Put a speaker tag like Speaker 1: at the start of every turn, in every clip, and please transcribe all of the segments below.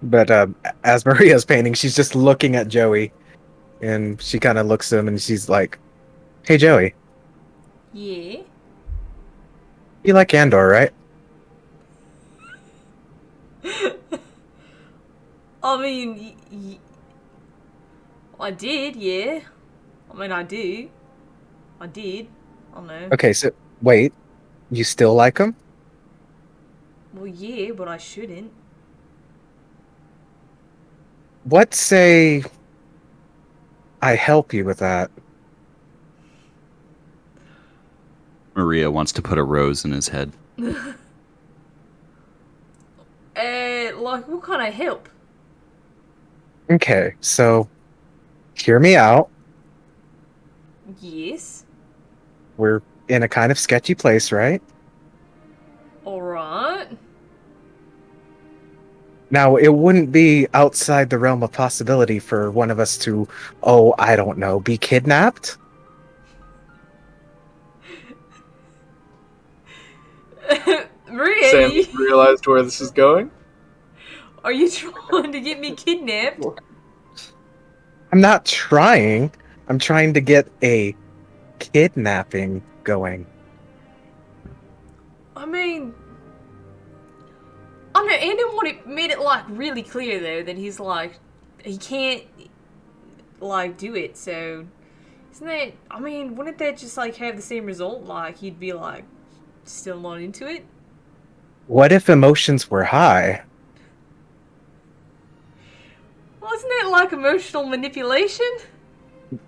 Speaker 1: But as Maria's painting, she's just looking at Joey, and she kind of looks at him, and she's like, "Hey, Joey,
Speaker 2: Yeah.
Speaker 1: you like Andor, right?"
Speaker 2: I mean, I did, yeah. I mean, I do. I did. I don't know.
Speaker 1: Okay, so wait, you still like him?
Speaker 2: Well, yeah, but I shouldn't.
Speaker 1: What say I help you with that?
Speaker 3: Maria wants to put a rose in his head.
Speaker 2: Like, what kind of help?
Speaker 1: Okay, so hear me out.
Speaker 2: Yes.
Speaker 1: We're in a kind of sketchy place, right?
Speaker 2: Alright.
Speaker 1: Now, it wouldn't be outside the realm of possibility for one of us to, oh, I don't know, be kidnapped?
Speaker 2: Maria,
Speaker 4: Sam realized where this is going.
Speaker 2: are you trying to get me kidnapped?
Speaker 1: I'm not trying. I'm trying to get a kidnapping going.
Speaker 2: I mean, I know Andrew made it like really clear though that he's like he can't like do it. So isn't that? I mean, wouldn't that just like have the same result? Like he'd be like still not into it.
Speaker 1: What if emotions were high?
Speaker 2: Well, isn't that like emotional manipulation?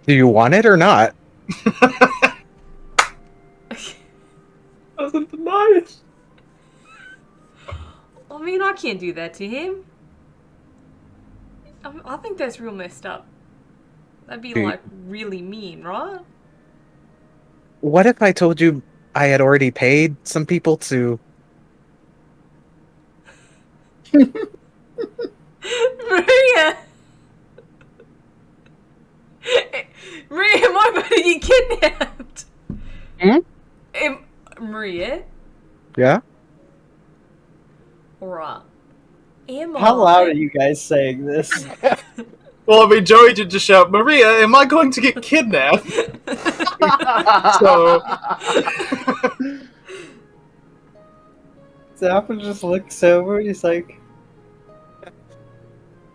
Speaker 1: Do you want it or not?
Speaker 4: Doesn't deny it.
Speaker 2: I mean, I can't do that to him. I think that's real messed up. That'd be
Speaker 1: Do you-
Speaker 2: like really mean, right?
Speaker 1: What if I told you I had already paid some people to.
Speaker 2: Maria! Maria, am I about to get kidnapped?
Speaker 1: Hmm?
Speaker 2: Maria?
Speaker 1: Yeah?
Speaker 2: Alright. Am
Speaker 5: How loud are
Speaker 2: I?
Speaker 5: you guys saying this?
Speaker 4: Well, I mean, Joey did just shout, "Maria, am I going to get kidnapped?" So,
Speaker 5: So Apple just looks over. He's like,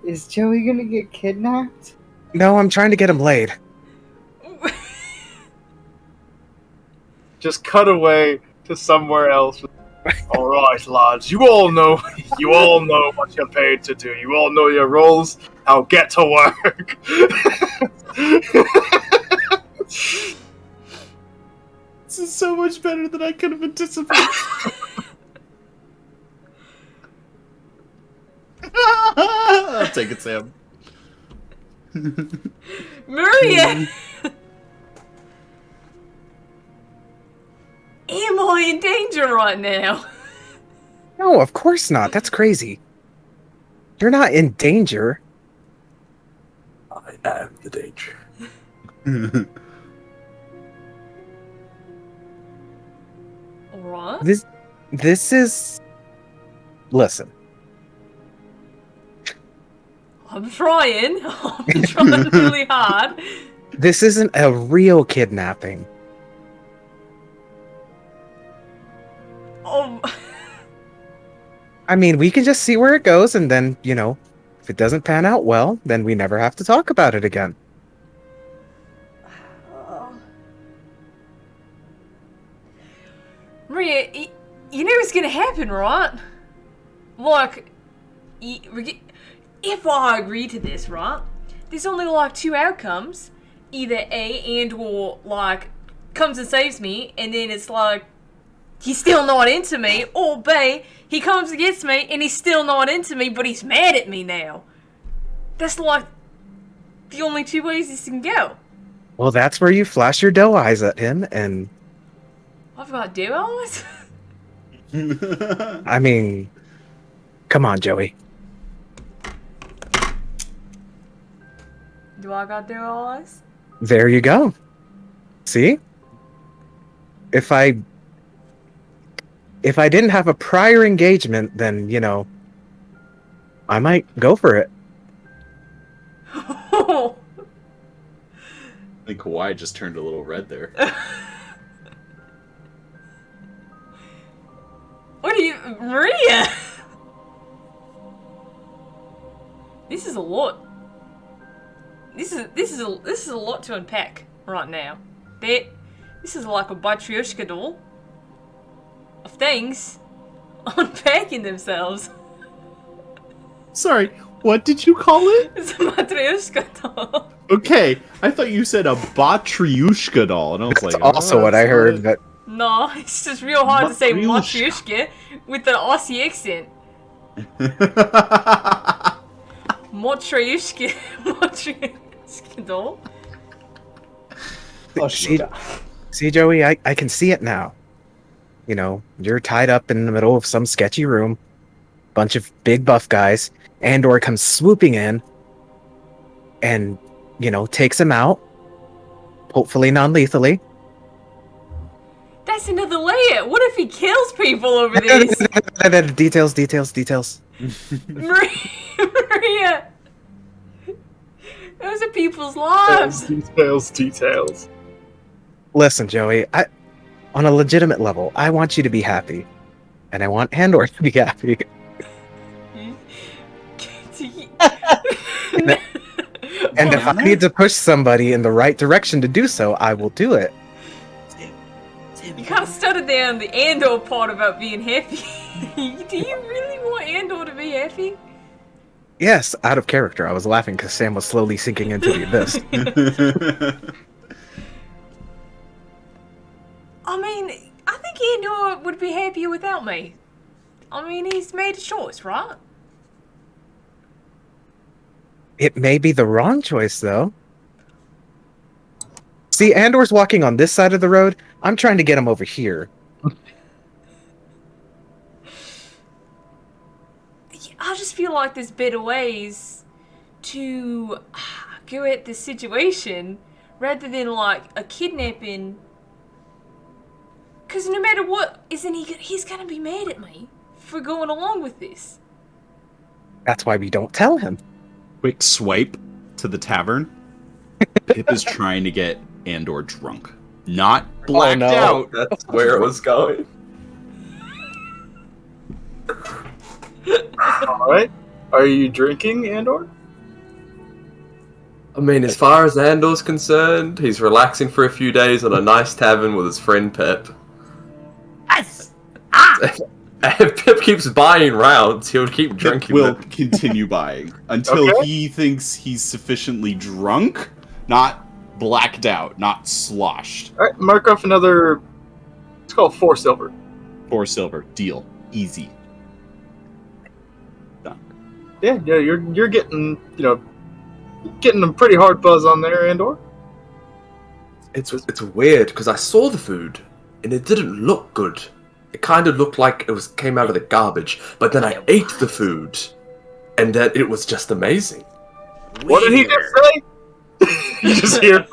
Speaker 5: "Is Joey gonna get kidnapped?"
Speaker 1: No, I'm trying to get him laid.
Speaker 4: just cut away to somewhere else. All right, lads, you all know what you're paid to do. You all know your roles. Now get to work.
Speaker 3: This is so much better than I could have anticipated. I'll take it, Sam.
Speaker 2: Maria! Am I in danger right now?
Speaker 1: No, of course not. That's crazy. You're not in danger.
Speaker 4: I am the danger.
Speaker 2: Alright.
Speaker 1: This is. Listen,
Speaker 2: I'm trying. I'm trying really hard.
Speaker 1: this isn't a real kidnapping.
Speaker 2: Oh.
Speaker 1: I mean, we can just see where it goes, and then, if it doesn't pan out well, then we never have to talk about it again.
Speaker 2: Maria, you know what's gonna happen, right? Like, if I agree to this, right? There's only like two outcomes. Either A and or like comes and saves me, and then it's like he's still not into me, or B, he comes and gets me, and he's still not into me, but he's mad at me now. That's like the only two ways this can go.
Speaker 1: Well, that's where you flash your doe eyes at him, and
Speaker 2: I've got do eyes.
Speaker 1: I mean, come on, Joey.
Speaker 2: Do I got do eyes?
Speaker 1: There you go. See? If I didn't have a prior engagement, then, I might go for it.
Speaker 6: I think Hawaii just turned a little red there.
Speaker 2: What are you, Maria? This is a lot. This is a lot to unpack right now. This is like a Batryoshka doll of things unpacking themselves.
Speaker 3: Sorry, what did you call it?
Speaker 2: It's a Matryoshka doll.
Speaker 3: Okay, I thought you said a Batriushka doll, and I was
Speaker 1: That's
Speaker 3: like,
Speaker 1: also
Speaker 3: oh,
Speaker 1: what I
Speaker 3: that's
Speaker 1: heard,
Speaker 3: not
Speaker 1: but
Speaker 2: No, it's just real hard to say
Speaker 3: Matryoshka.
Speaker 2: Matryoshka with an Aussie accent. Matryoshka. Matryoshka doll.
Speaker 5: Oh,
Speaker 1: see,
Speaker 5: shit.
Speaker 1: see, Joey, I can see it now. You know, you're tied up in the middle of some sketchy room, bunch of big buff guys. Andor comes swooping in and, you know, takes him out, hopefully non-lethally.
Speaker 2: That's another layer. What if he kills people over this?
Speaker 1: Details.
Speaker 2: Maria! Those are people's lives.
Speaker 4: Details.
Speaker 1: Listen, Joey, on a legitimate level, I want you to be happy. And I want Andor to be happy. And if I need to push somebody in the right direction to do so, I will do it.
Speaker 2: You kind of stuttered there on the Andor part about being happy. Do you really want Andor to be happy?
Speaker 1: Yes, out of character. I was laughing because Sam was slowly sinking into the abyss.
Speaker 2: I mean, I think Andor would be happier without me. I mean, he's made a choice, right?
Speaker 1: It may be the wrong choice, though. See, Andor's walking on this side of the road. I'm trying to get him over here.
Speaker 2: I just feel like there's better ways to go at this situation rather than like a kidnapping. Because no matter what, he's gonna be mad at me for going along with this.
Speaker 1: That's why we don't tell him.
Speaker 3: Quick swipe to the tavern. Pip is trying to get Andor drunk. Not blacked out.
Speaker 7: That's where it was going.
Speaker 4: Alright. Are you drinking, Andor?
Speaker 7: I mean, as far as Andor's concerned, he's relaxing for a few days on a nice tavern with his friend Pip.
Speaker 3: Yes!
Speaker 7: If Pip keeps buying rounds, he'll keep drinking.
Speaker 3: Will
Speaker 7: them.
Speaker 3: continue buying until
Speaker 4: Okay.
Speaker 3: he thinks he's sufficiently drunk, not blacked out, not sloshed.
Speaker 4: Alright, mark off another. It's called 4 silver.
Speaker 3: 4 silver. Deal. Easy. Done.
Speaker 4: Yeah, you're getting, getting a pretty hard buzz on there, Andor.
Speaker 7: It's weird because I saw the food and it didn't look good. It kind of looked like it came out of the garbage, but then I ate the food, and then it was just amazing.
Speaker 4: What did he just say? You just hear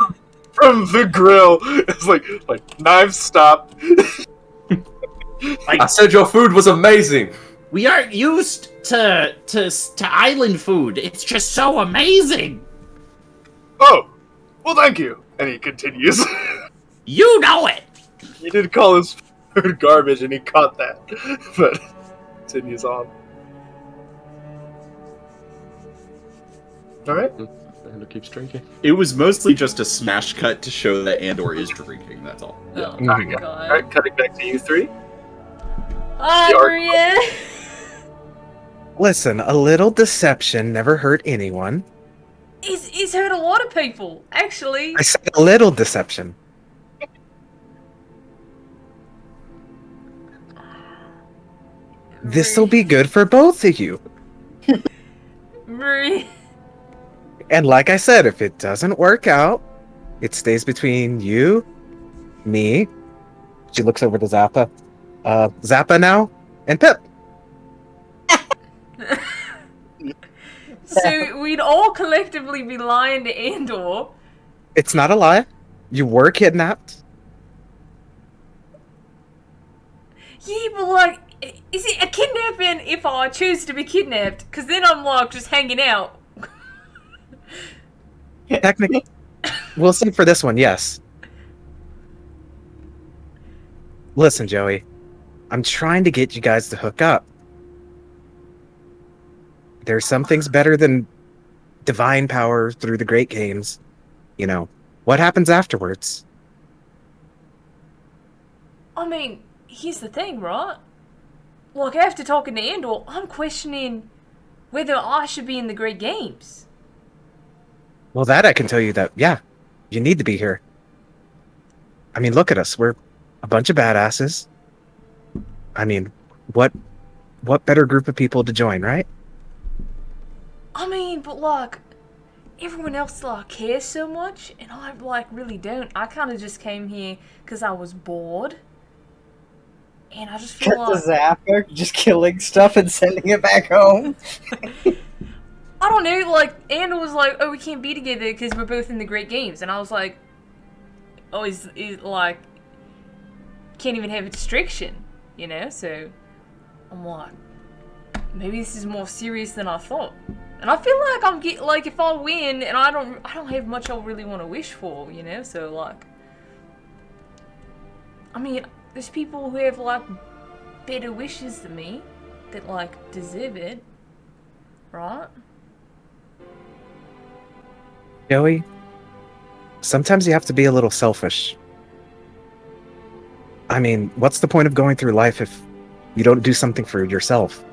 Speaker 4: from the grill. It's like knives stop.
Speaker 7: I said your food was amazing.
Speaker 8: We aren't used to island food. It's just so amazing.
Speaker 4: Oh, well, thank you. And he continues.
Speaker 8: You know it.
Speaker 4: He did call his food garbage, and he caught that, but continues on. All right.
Speaker 7: Andor keeps drinking.
Speaker 3: It was mostly just a smash cut to show that Andor is drinking, that's all.
Speaker 2: Oh
Speaker 1: Mhm.
Speaker 2: my
Speaker 4: All
Speaker 2: god.
Speaker 4: right, cutting back to you three.
Speaker 2: Hi,
Speaker 4: The arc-
Speaker 2: Maria.
Speaker 1: Listen, a little deception never hurt anyone.
Speaker 2: He's hurt a lot of people, actually.
Speaker 1: I said a little deception. This'll be good for both of you.
Speaker 2: Maria.
Speaker 1: And like I said, if it doesn't work out, it stays between you, me. She looks over to Zappa. Zappa now, and Pip.
Speaker 2: So we'd all collectively be lying to Andor.
Speaker 1: It's not a lie. You were kidnapped.
Speaker 2: Yeah, but like, Is it a kidnapping if I choose to be kidnapped? Because then I'm like just hanging out.
Speaker 1: Technically, we'll say for this one, yes. Listen, Joey, I'm trying to get you guys to hook up. There's some things better than divine power through the great games. You know, what happens afterwards?
Speaker 2: I mean, here's the thing, right? Like, after talking to Andor, I'm questioning whether I should be in the Great Games.
Speaker 1: Well, that I can tell you that, yeah, you need to be here. I mean, look at us. We're a bunch of badasses. I mean, what better group of people to join, right?
Speaker 2: I mean, but like, everyone else like cares so much, and I like really don't. I kind of just came here because I was bored, and I just feel
Speaker 5: Cut the
Speaker 2: like
Speaker 5: zapper, just killing stuff and sending it back home.
Speaker 2: I don't know. Like, Andor was like, "Oh, we can't be together because we're both in the Great Games," and I was like, "Oh, is like can't even have a distraction, you know?" So I'm like, maybe this is more serious than I thought. And I feel like like if I win and I don't have much I really want to wish for, you know? So like, I mean, there's people who have like better wishes than me that like deserve it, right?
Speaker 1: Joey, sometimes you have to be a little selfish. I mean, what's the point of going through life if you don't do something for yourself?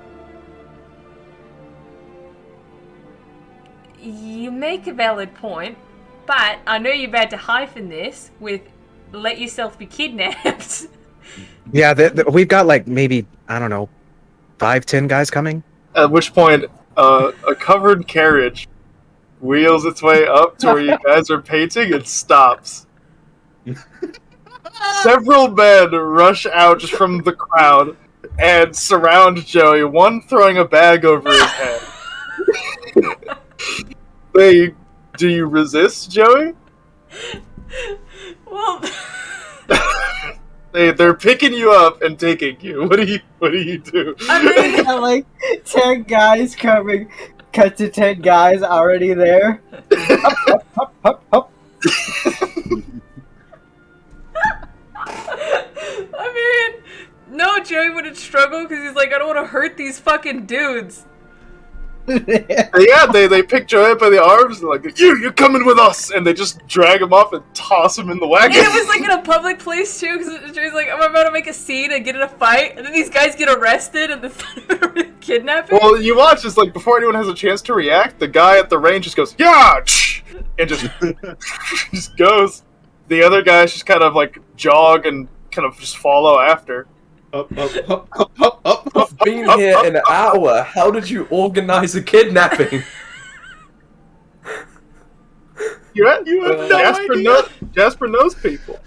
Speaker 2: You make a valid point, but I know you're about to hyphen this with let yourself be kidnapped.
Speaker 1: Yeah, we've got like maybe, I don't know, 5-10 guys coming.
Speaker 4: At which point, a covered carriage wheels its way up to where you guys are painting and stops. Several men rush out just from the crowd and surround Joey, one throwing a bag over his head. Do you resist, Joey?
Speaker 2: Well,
Speaker 4: They're picking you up and taking you. What do you do?
Speaker 2: I mean,
Speaker 5: Like 10 guys coming, cut to 10 guys already there. Up, up, up, up.
Speaker 2: I mean, no, Joey wouldn't struggle because he's like, I don't want to hurt these fucking dudes.
Speaker 4: Yeah, they pick Joey up by the arms and like, you're coming with us, and they just drag him off and toss him in the wagon.
Speaker 2: And it was like in a public place too, because Joey's like, I'm about to make a scene and get in a fight, and then these guys get arrested and then kidnapping.
Speaker 4: Well, you watch, it's like before anyone has a chance to react, the guy at the range just goes, yeah, and just just goes. The other guys just kind of like jog and kind of just follow after.
Speaker 3: Up, up.
Speaker 7: I've been here an hour. How did you organize a kidnapping?
Speaker 4: You have no idea. Jasper knows people.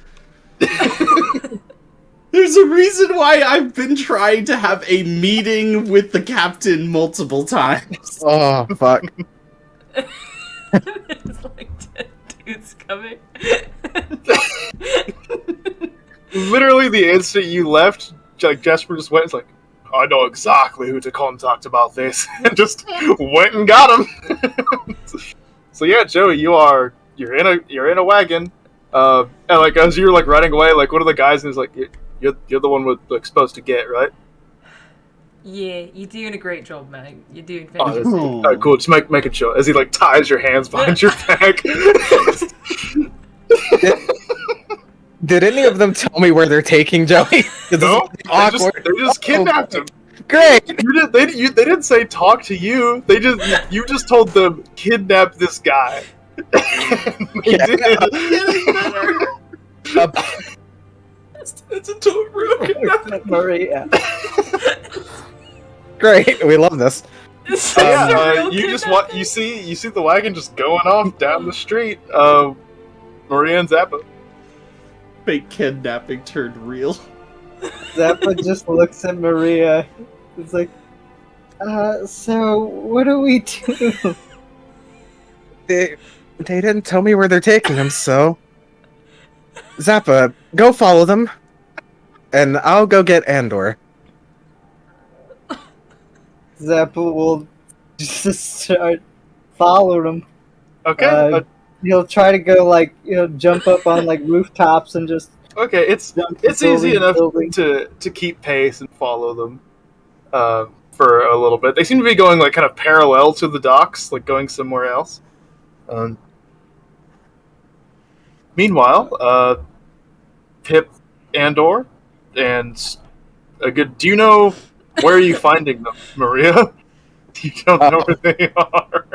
Speaker 3: There's a reason why I've been trying to have a meeting with the captain multiple times.
Speaker 1: Oh, fuck.
Speaker 2: It's like 10 dudes coming.
Speaker 4: Literally, the instant you left, like Jasper just went. It's like, I know exactly who to contact about this, and just went and got him. So yeah, Joey, you're in a wagon, and like as you're like running away, like one of the guys is like, you're the one we're like supposed to get, right?
Speaker 2: Yeah, you're doing a great job, man. You're doing
Speaker 4: Oh,
Speaker 2: fantastic.
Speaker 4: all right, cool. Just make it show as he like ties your hands behind your back.
Speaker 1: Did any of them tell me where they're taking Joey?
Speaker 4: No,
Speaker 1: Awkward.
Speaker 4: they just kidnapped him.
Speaker 1: Great.
Speaker 4: They didn't say talk to you. You just told them kidnap this guy. They did.
Speaker 7: It's a total real
Speaker 5: Maria.
Speaker 1: Great. We love this.
Speaker 2: This is
Speaker 4: Yeah,
Speaker 2: a real
Speaker 4: you just
Speaker 2: kidnapping.
Speaker 4: you see the wagon just going off down the street. Maria and Zappa.
Speaker 3: Fake kidnapping turned real.
Speaker 5: Zappa just looks at Maria. It's like, so what do we do?
Speaker 1: They didn't tell me where they're taking him, so Zappa, go follow them, and I'll go get Andor.
Speaker 5: Zappa will just start following him.
Speaker 4: Okay.
Speaker 5: He'll try to go like jump up on like rooftops and just
Speaker 4: Okay, it's
Speaker 5: jump
Speaker 4: easy
Speaker 5: building,
Speaker 4: enough
Speaker 5: building.
Speaker 4: to keep pace and follow them for a little bit. They seem to be going like kind of parallel to the docks, like going somewhere else. Meanwhile, Pip, Andor, and a good. Do you know where are you finding them, Maria? You don't know where they are.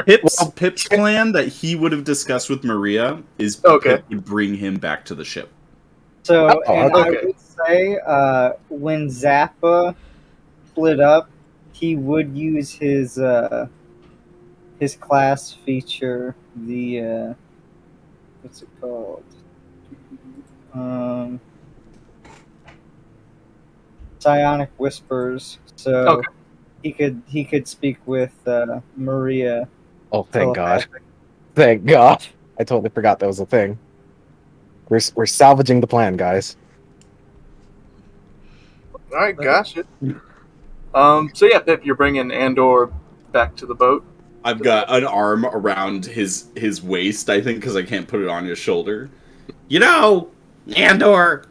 Speaker 3: Pip's plan that he would have discussed with Maria is
Speaker 4: Okay.
Speaker 3: Pip would bring him back to the ship.
Speaker 5: So,
Speaker 1: Oh,
Speaker 5: and
Speaker 4: okay.
Speaker 5: I would say, when Zappa split up, he would use his class feature, the what's it called? Psionic Whispers. So
Speaker 4: Okay.
Speaker 5: he could speak with Maria.
Speaker 1: Oh, thank God.
Speaker 5: telepathic.
Speaker 1: Thank God. I totally forgot that was a thing. We're salvaging the plan, guys.
Speaker 4: All right, gotcha. So yeah, Pip, you're bringing Andor back to the boat.
Speaker 3: I've got an arm around his waist, I think, because I can't put it on his shoulder.
Speaker 8: You know, Andor,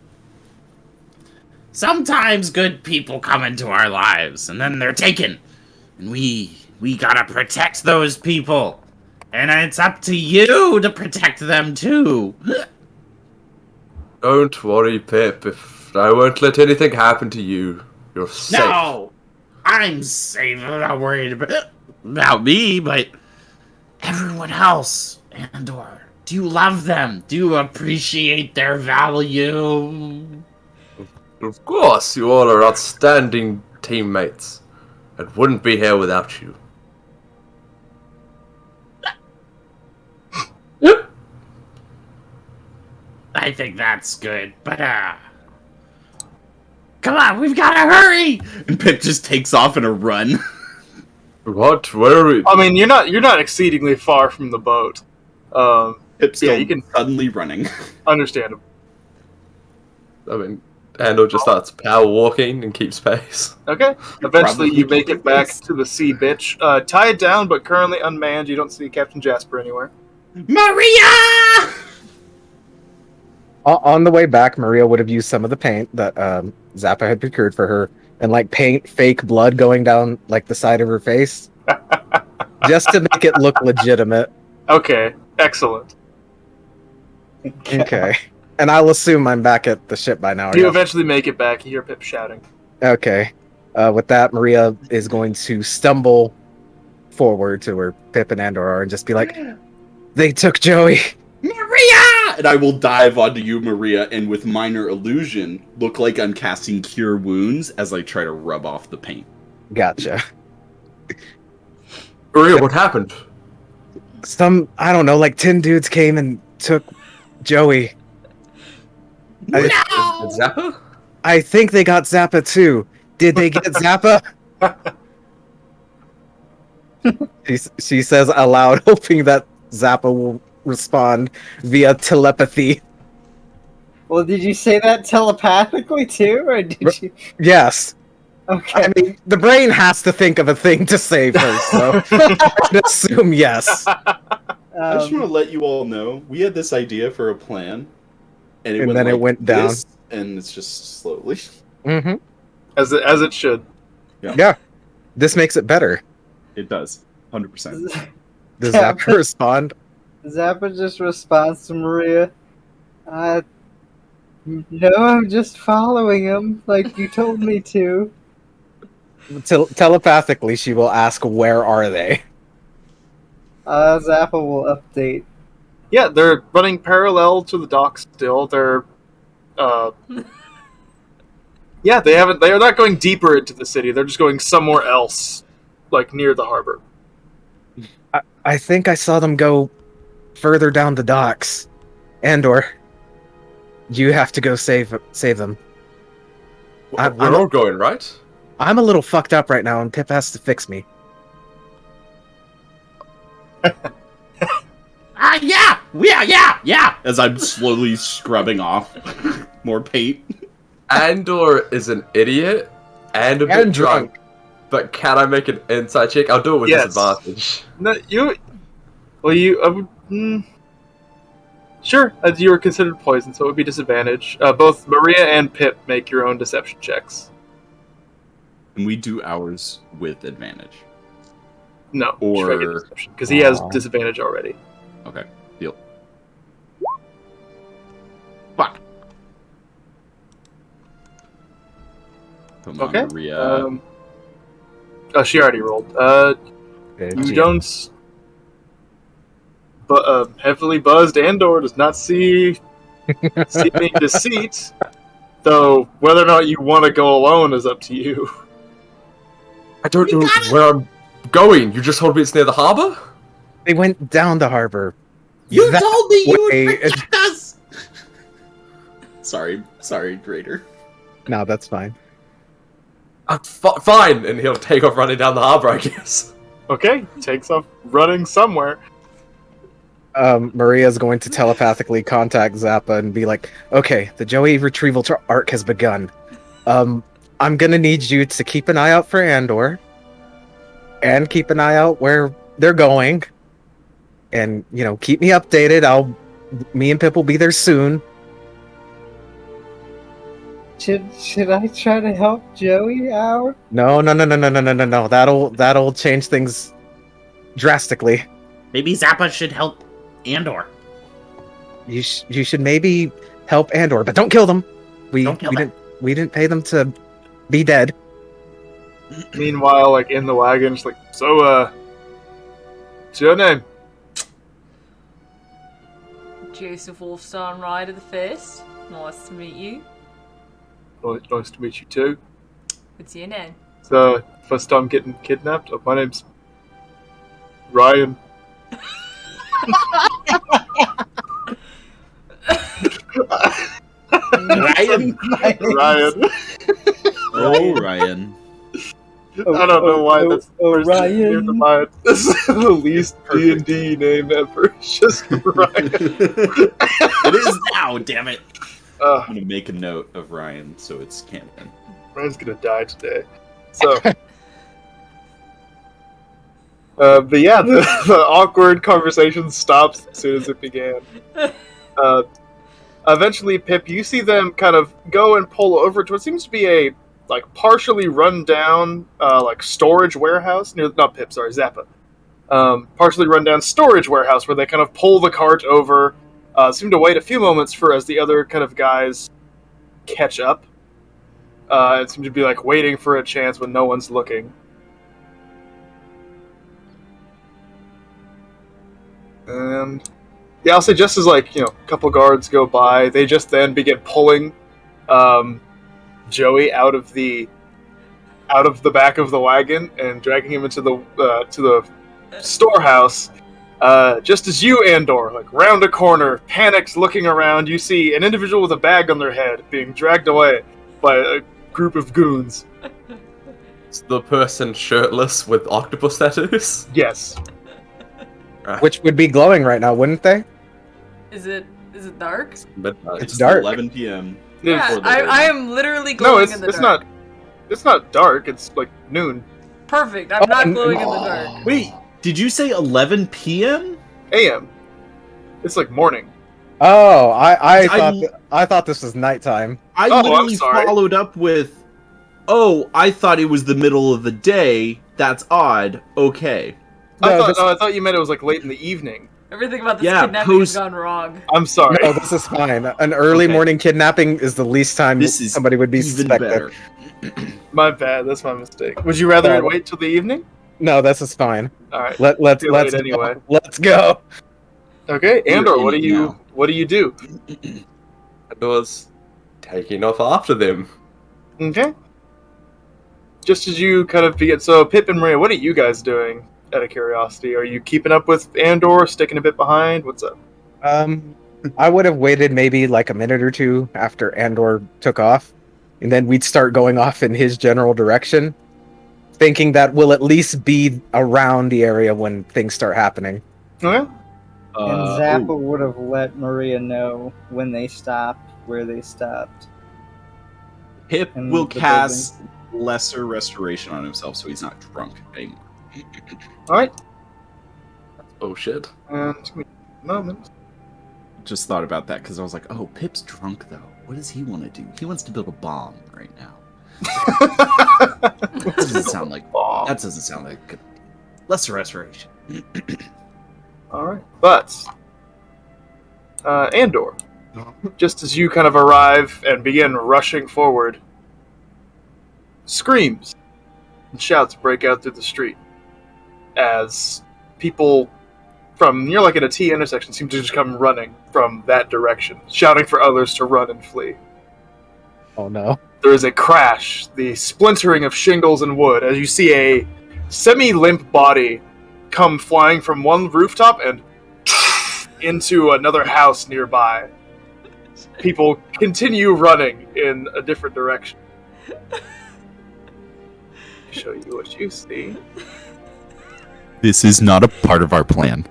Speaker 8: sometimes good people come into our lives, and then they're taken. And we gotta protect those people. And it's up to you to protect them, too.
Speaker 7: Don't worry, Pip. If I won't let anything happen to you, you're safe.
Speaker 8: No, I'm safe. I'm not worried about me, but everyone else, Andor, do you love them? Do you appreciate their value?
Speaker 7: Of course, you all are outstanding teammates. I wouldn't be here without you.
Speaker 8: I think that's good, but come on, we've gotta hurry!
Speaker 3: And Pip just takes off in a run.
Speaker 7: What? Where are we?
Speaker 4: I mean, you're not exceedingly far from the boat.
Speaker 3: Pip's
Speaker 4: Yeah,
Speaker 3: still
Speaker 4: you can-
Speaker 3: suddenly running.
Speaker 4: Understandable.
Speaker 7: I mean, Andor just starts power walking and keeps pace.
Speaker 4: Okay. Eventually,
Speaker 3: Probably
Speaker 4: you make it back
Speaker 3: keeping pace.
Speaker 4: to the sea bitch. Tied down, but currently unmanned. You don't see Captain Jasper anywhere.
Speaker 8: Maria!
Speaker 1: On the way back, Maria would have used some of the paint that Zappa had procured for her and like paint fake blood going down like the side of her face just to make it look legitimate.
Speaker 4: Okay. Excellent.
Speaker 1: Okay. And I'll assume I'm back at the ship by now.
Speaker 4: You
Speaker 1: yeah.
Speaker 4: eventually make it back. You hear Pip shouting.
Speaker 1: Okay. With that, Maria is going to stumble forward to where Pip and Andor are and just be like, "They took Joey."
Speaker 8: Maria!
Speaker 3: And I will dive onto you, Maria, and with minor illusion, look like I'm casting Cure Wounds as I try to rub off the paint.
Speaker 1: Gotcha.
Speaker 7: Maria, what happened?
Speaker 1: I don't know, like 10 dudes came and took Joey.
Speaker 8: No!
Speaker 7: Zappa?
Speaker 1: I think they got Zappa too. Did they get Zappa? She says aloud, hoping that Zappa will respond via telepathy.
Speaker 5: Well, did you say that telepathically too, or did you?
Speaker 1: Yes.
Speaker 5: Okay.
Speaker 1: I mean, the brain has to think of a thing to say first, so I'd assume yes.
Speaker 3: I just want to
Speaker 5: Um,
Speaker 3: let you all know, we had this idea for a plan, and
Speaker 1: And then it went down.
Speaker 3: this, and it's just slowly.
Speaker 1: Mm-hmm.
Speaker 4: As it should.
Speaker 1: Yeah. This makes it better.
Speaker 3: It does. 100%.
Speaker 1: Does
Speaker 5: Yeah.
Speaker 1: Zappa respond?
Speaker 5: Zappa just responds to Maria. No, I'm just following him, like you told me to.
Speaker 1: Telepathically, she will ask, "Where are they?"
Speaker 5: Zappa will update.
Speaker 4: Yeah, they're running parallel to the dock still. They're yeah, they are not going deeper into the city. They're just going somewhere else, like near the harbor.
Speaker 1: I think I saw them go further down the docks. Andor, you have to go save them.
Speaker 7: We're all going, right?
Speaker 1: I'm a little fucked up right now, and Pip has to fix me.
Speaker 8: Yeah!
Speaker 3: As I'm slowly scrubbing off more paint.
Speaker 7: Andor is an idiot and a bit
Speaker 1: And
Speaker 7: drunk. But can I make an insight check? I'll do it with
Speaker 4: Yes.
Speaker 7: disadvantage.
Speaker 4: No, you. Well, you. Sure, as you were considered poison, so it would be disadvantage. Both Maria and Pip make your own deception checks.
Speaker 3: And we do ours with advantage.
Speaker 4: No,
Speaker 3: Or-
Speaker 4: because he has disadvantage already.
Speaker 3: Okay, deal. Fuck. Come on,
Speaker 4: Okay.
Speaker 3: Maria.
Speaker 4: Oh, she already rolled. You don't. But heavily buzzed Andor does not see seeming deceit. Though whether or not you want to go alone is up to you.
Speaker 7: I don't know where I'm going. You just told me it's near the harbor?
Speaker 1: They went down the harbor.
Speaker 8: You
Speaker 1: That
Speaker 8: told me you
Speaker 1: way-
Speaker 8: would protect us!
Speaker 3: Sorry, Raider.
Speaker 1: No, that's fine.
Speaker 7: Fine, and he'll take off running down the harbor, I guess.
Speaker 4: Okay, takes off running somewhere.
Speaker 1: Maria's going to telepathically contact Zappa and be like, okay, the Joey retrieval arc has begun. I'm gonna need you to keep an eye out for Andor. And keep an eye out where they're going. And, keep me updated. Me and Pip will be there soon.
Speaker 5: Should I try to help Joey out?
Speaker 1: No. That'll change things drastically.
Speaker 8: Maybe Zappa should help Andor.
Speaker 1: You should maybe help Andor, but don't kill them.
Speaker 8: Don't kill them.
Speaker 1: We didn't pay them to be dead.
Speaker 4: Meanwhile, in the wagon, it's like, so, what's your name?
Speaker 2: Joseph Wolfstar, Rider the First. Nice to meet you.
Speaker 4: Nice to meet you too.
Speaker 2: What's your name?
Speaker 4: So, first time getting kidnapped? My name's Ryan.
Speaker 8: Ryan?
Speaker 4: Ryan.
Speaker 3: Oh, Ryan.
Speaker 4: I don't know why that's the first thing that came to
Speaker 5: Ryan.
Speaker 4: mind. This is the least D&D name ever. It's just Ryan.
Speaker 3: It is now, damn it.
Speaker 4: Uh,
Speaker 3: I'm gonna make a note of Ryan so it's canon.
Speaker 4: Ryan's gonna die today. So, but yeah, the awkward conversation stops as soon as it began. Eventually, Pip, you see them kind of go and pull over to what seems to be a partially run down storage warehouse. Not Pip, sorry, Zappa. Partially run down storage warehouse where they kind of pull the cart over. Seem to wait a few moments for as the other kind of guys catch up. It seemed to be waiting for a chance when no one's looking. And yeah, I'll say just as a couple guards go by, they just then begin pulling Joey out of the back of the wagon and dragging him into the storehouse. Just as you, Andor, round a corner, panicked, looking around, you see an individual with a bag on their head being dragged away by a group of goons.
Speaker 7: It's the person shirtless with octopus tattoos.
Speaker 4: Yes.
Speaker 1: Which would be glowing right now, wouldn't they?
Speaker 2: Is it dark?
Speaker 7: Midnight.
Speaker 1: It's dark.
Speaker 3: 11 p.m.
Speaker 2: Yeah,
Speaker 3: Before the
Speaker 2: I am literally
Speaker 4: No,
Speaker 2: glowing in the dark.
Speaker 4: it's not dark. It's noon
Speaker 2: Perfect. I'm not glowing in the dark.
Speaker 3: Wait, did you say 11 p.m.?
Speaker 4: a.m. It's morning.
Speaker 1: Oh, I thought this was nighttime.
Speaker 3: I
Speaker 4: Oh, I'm
Speaker 3: literally
Speaker 4: sorry.
Speaker 3: followed up with, "Oh, I thought it was the middle of the day. That's odd. Okay."
Speaker 1: No,
Speaker 4: I thought you meant it was late in the evening.
Speaker 2: Everything about this
Speaker 3: Yeah,
Speaker 2: kidnapping has gone wrong.
Speaker 4: I'm sorry.
Speaker 1: No, this is fine. An early
Speaker 3: Okay.
Speaker 1: morning kidnapping is the least time
Speaker 3: This is
Speaker 1: somebody would be
Speaker 3: even
Speaker 1: suspected.
Speaker 3: better.
Speaker 4: My bad. That's my mistake. Would you rather it wait till the evening?
Speaker 1: No, this is fine.
Speaker 4: All right.
Speaker 1: Let's
Speaker 4: Too late
Speaker 1: go.
Speaker 4: anyway.
Speaker 1: Let's go.
Speaker 4: Okay,
Speaker 3: You're
Speaker 4: Andor,
Speaker 3: in
Speaker 4: what
Speaker 3: it
Speaker 4: do you
Speaker 3: now.
Speaker 4: what do you do?
Speaker 7: I was taking off after them.
Speaker 4: Okay. Just as you kind of begin, so Pip and Maria, what are you guys doing? Out of curiosity, are you keeping up with Andor, sticking a bit behind? What's up?
Speaker 1: I would have waited maybe a minute or two after Andor took off, and then we'd start going off in his general direction, thinking that we'll at least be around the area when things start happening.
Speaker 4: Okay.
Speaker 5: And Zappa would have let Maria know when they stopped, where they stopped.
Speaker 3: Pip
Speaker 5: in
Speaker 3: will
Speaker 5: the
Speaker 3: cast lesser restoration on himself, so he's not drunk anymore.
Speaker 4: All right.
Speaker 7: Oh shit.
Speaker 4: And give me a moment.
Speaker 3: Just thought about that because I was like, oh, Pip's drunk though. What does he want to do? He wants to build a bomb right now. That doesn't sound like a good lesser restoration.
Speaker 4: All right, but Andor, just as you kind of arrive and begin rushing forward, screams and shouts break out through the street as people from near like at a T intersection seem to just come running from that direction, shouting for others to run and flee.
Speaker 1: Oh no.
Speaker 4: There is a crash, the splintering of shingles and wood, as you see a semi-limp body come flying from one rooftop and into another house nearby. People continue running in a different direction. Show you what you see.
Speaker 3: This is not a part of our plan.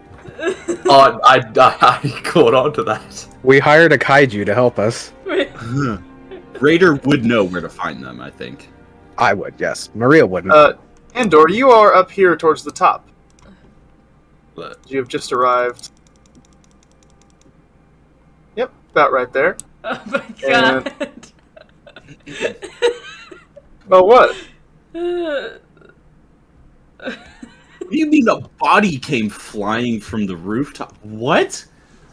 Speaker 7: Oh, I caught on to that.
Speaker 1: We hired a kaiju to help us.
Speaker 3: Raider would know where to find them, I think.
Speaker 1: I would, yes. Maria wouldn't.
Speaker 4: Andor, you are up here towards the top. You have just arrived. Yep, about right there.
Speaker 2: Oh my god.
Speaker 4: Oh, what?
Speaker 3: What do you mean a body came flying from the rooftop? What?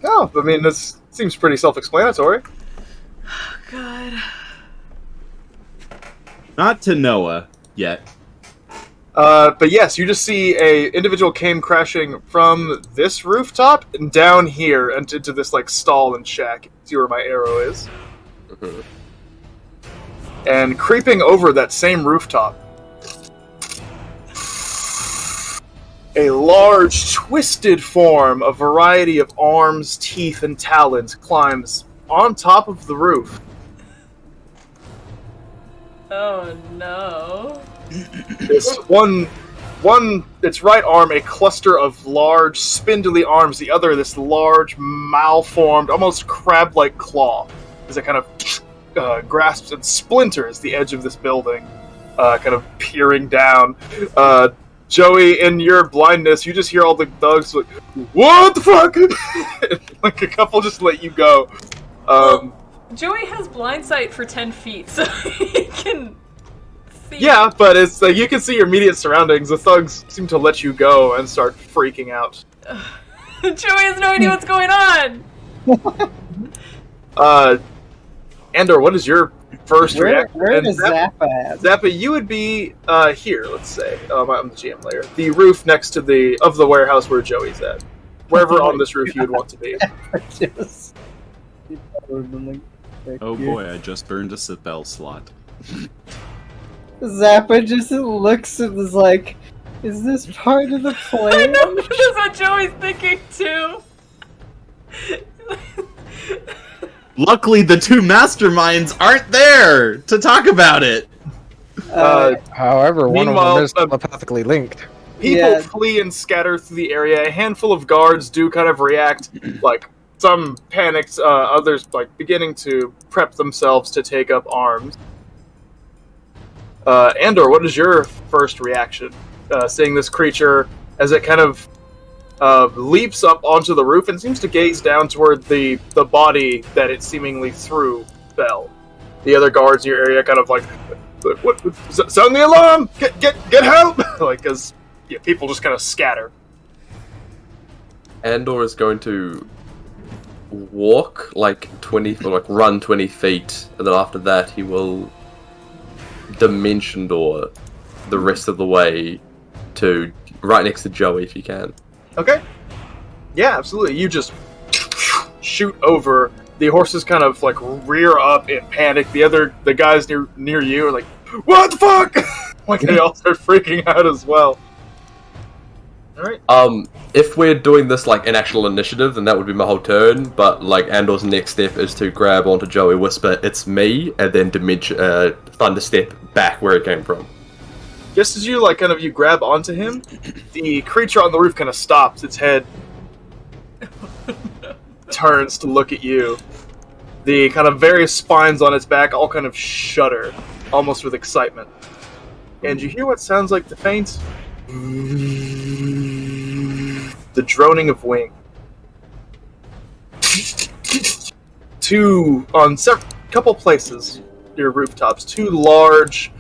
Speaker 4: Oh, I mean, this seems pretty self-explanatory.
Speaker 2: God.
Speaker 3: Not to Noah yet.
Speaker 4: But yes, you just see a individual came crashing from this rooftop and down here and into this like stall and shack. See where my arrow is? And creeping over that same rooftop, a large, twisted form, a variety of arms, teeth, and talons climbs on top of the roof.
Speaker 2: Oh no.
Speaker 4: This one, its right arm, a cluster of large, spindly arms. The other, this large, malformed, almost crab-like claw, as it kind of grasps and splinters the edge of this building, kind of peering down. Joey, in your blindness, you just hear all the thugs like, "What the fuck?" Like a couple just let you go.
Speaker 2: Joey has blind sight for 10 feet, so he can see.
Speaker 4: Yeah, but it's like you can see your immediate surroundings. The thugs seem to let you go and start freaking out.
Speaker 2: Joey has no idea what's going on.
Speaker 4: Andor, what is your first reaction?
Speaker 5: Where is Zappa at?
Speaker 4: Zappa, you would be here. Let's say on the GM layer, the roof next to the warehouse where Joey's at, wherever on this roof you would want to be.
Speaker 3: Oh boy, I just burned a spell slot.
Speaker 5: Zappa just looks and is like, is this part of the
Speaker 2: I
Speaker 5: plan?
Speaker 2: know, that's what Joey's thinking too.
Speaker 3: Luckily, the two masterminds aren't there to talk about it.
Speaker 1: However, one of
Speaker 4: meanwhile,
Speaker 1: them is telepathically linked.
Speaker 4: People flee and scatter through the area. A handful of guards do kind of react, like some panicked, others like beginning to prep themselves to take up arms. Andor, what is your first reaction seeing this creature as it kind of leaps up onto the roof and seems to gaze down toward the body that it seemingly threw fell? The other guards in your area kind of like, what sound the alarm! Get help! Like, because people just kind of scatter.
Speaker 7: Andor is going to walk like 20, or like run 20 feet, and then after that he will dimension door the rest of the way to right next to Joey if you can.
Speaker 4: Okay. Yeah, absolutely. You just shoot over. The horses kind of like rear up in panic. The guys near you are like, "What the fuck?" Like they all start freaking out as well. All right.
Speaker 7: If we're doing this like an actual initiative, then that would be my whole turn. But like Andor's next step is to grab onto Joey, whisper, "It's me," and then thunder step back where it came from.
Speaker 4: Just as you you grab onto him, the creature on the roof kind of stops. Its head turns to look at you. The kind of various spines on its back all kind of shudder, almost with excitement. and you hear what sounds like the faint, the droning of wing. On couple places near rooftops, two large,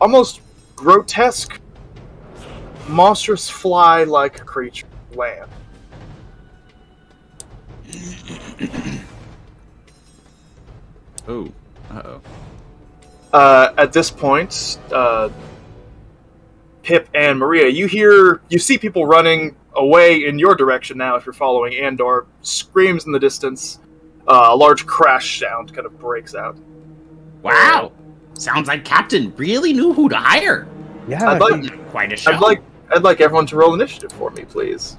Speaker 4: almost grotesque, monstrous fly-like creatures land.
Speaker 3: Oh. Uh-oh.
Speaker 4: At this point, Pip and Maria, you see people running away in your direction now if you're following Andor. Screams in the distance. A large crash sound kind of breaks out.
Speaker 8: Wow! Sounds like Captain really knew who to hire.
Speaker 1: Yeah.
Speaker 4: I'd like
Speaker 8: Quite a show.
Speaker 4: I'd like everyone to roll initiative for me, please.